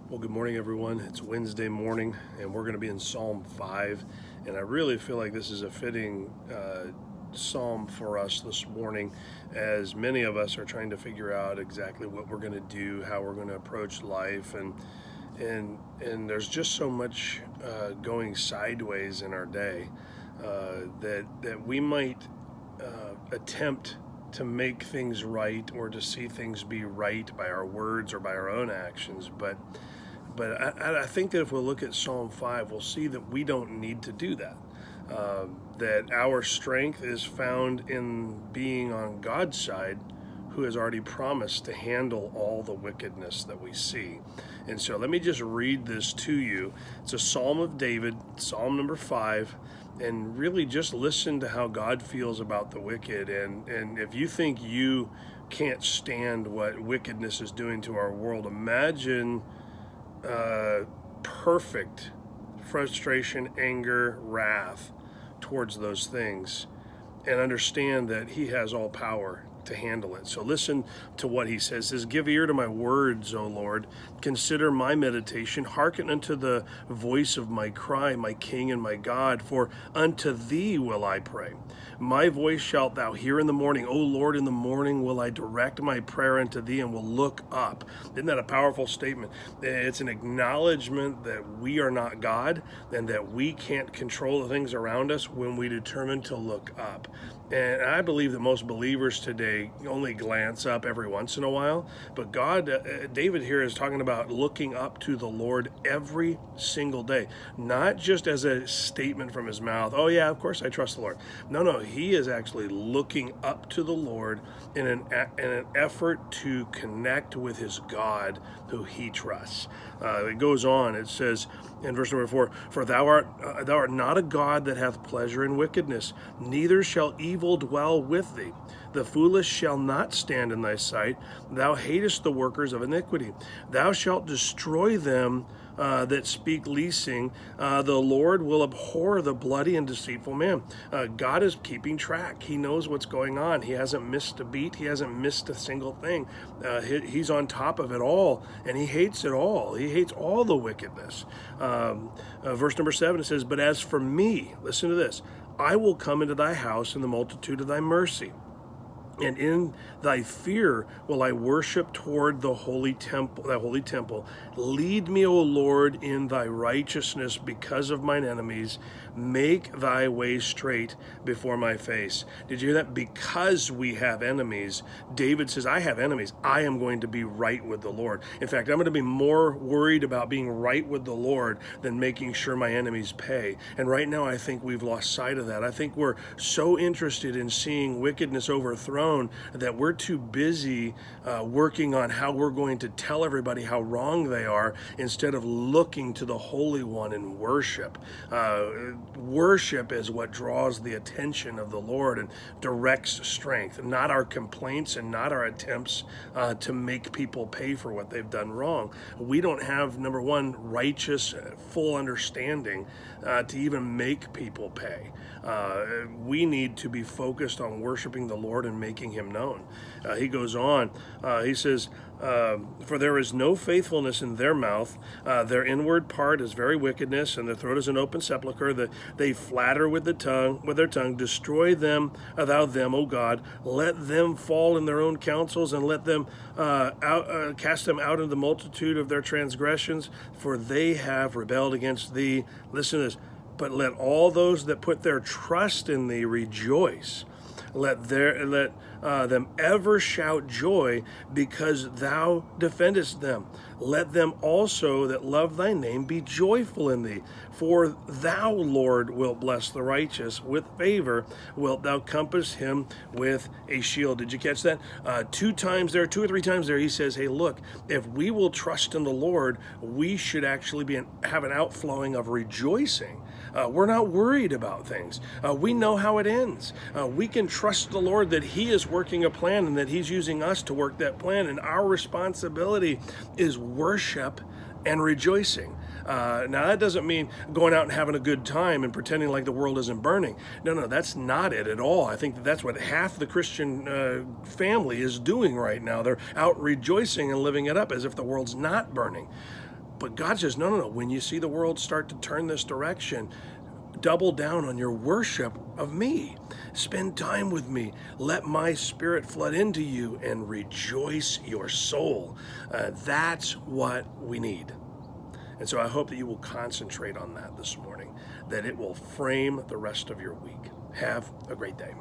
Well, good morning, everyone. It's Wednesday morning, and we're going to be in Psalm 5. And I really feel like this is a fitting psalm for us this morning, as many of us are trying to figure out exactly what we're going to do, how we're going to approach life, and there's just so much going sideways in our day that we might attempt to make things right or to see things be right by our words or by our own actions, but I think that if we'll look at Psalm 5, we'll see that we don't need to do that. That our strength is found in being on God's side, who has already promised to handle all the wickedness that we see. And so let me just read this to you. It's a Psalm of David, Psalm number 5, and really just listen to how God feels about the wicked. And if you think you can't stand what wickedness is doing to our world, imagine perfect frustration, anger, wrath towards those things, and understand that He has all power to handle it. So listen to what he says. He says, "Give ear to my words, O Lord. Consider my meditation. Hearken unto the voice of my cry, my King and my God, for unto thee will I pray. My voice shalt thou hear in the morning. O Lord, in the morning will I direct my prayer unto thee and will look up." Isn't that a powerful statement? It's an acknowledgement that we are not God and that we can't control the things around us when we determine to look up. And I believe that most believers today only glance up every once in a while. But David here is talking about looking up to the Lord every single day, not just as a statement from his mouth. Oh yeah, of course I trust the Lord. No, he is actually looking up to the Lord in an effort to connect with his God, who he trusts. It goes on. It says in verse number 4, "For thou art not a God that hath pleasure in wickedness, neither shall evil dwell with thee. The foolish shall not stand in thy sight. Thou hatest the workers of iniquity. Thou shalt destroy them that speak leasing. The Lord will abhor the bloody and deceitful man." God is keeping track. He knows what's going on. He hasn't missed a beat. He hasn't missed a single thing. He's on top of it all, and he hates it all. He hates all the wickedness. Verse number 7, it says, "But as for me," listen to this, "I will come into thy house in the multitude of thy mercy. And in thy fear will I worship toward the holy temple, thy holy temple. Lead me, O Lord, in thy righteousness because of mine enemies. Make thy way straight before my face." Did you hear that? Because we have enemies, David says, I have enemies. I am going to be right with the Lord. In fact, I'm going to be more worried about being right with the Lord than making sure my enemies pay. And right now, I think we've lost sight of that. I think we're so interested in seeing wickedness overthrown that we're too busy working on how we're going to tell everybody how wrong they are instead of looking to the Holy One in worship. Worship is what draws the attention of the Lord and directs strength, not our complaints and not our attempts to make people pay for what they've done wrong. We don't have, number one, righteous, full understanding to even make people pay. We need to be focused on worshiping the Lord and making him known. He goes on, he says, "For there is no faithfulness in their mouth. Their inward part is very wickedness, and their throat is an open sepulchre. They flatter with their tongue. Destroy them, thou them, O God. Let them fall in their own counsels, and let them cast them out in the multitude of their transgressions, for they have rebelled against thee." Listen to this. "But let all those that put their trust in thee rejoice. Let them ever shout joy, because thou defendest them. Let them also that love thy name be joyful in thee. For thou, Lord, wilt bless the righteous. With favor wilt thou compass him with a shield." Did you catch that? Two or three times there, he says, hey, look, if we will trust in the Lord, we should actually have an outflowing of rejoicing. We're not worried about things. We know how it ends. We can trust the Lord that he is working a plan and that he's using us to work that plan. And our responsibility is worship and rejoicing. Now, that doesn't mean going out and having a good time and pretending like the world isn't burning. No, that's not it at all. I think that's what half the Christian family is doing right now. They're out rejoicing and living it up as if the world's not burning. But God says, no, no, no. When you see the world start to turn this direction, double down on your worship of me. Spend time with me. Let my spirit flood into you and rejoice your soul. That's what we need. And so I hope that you will concentrate on that this morning, that it will frame the rest of your week. Have a great day.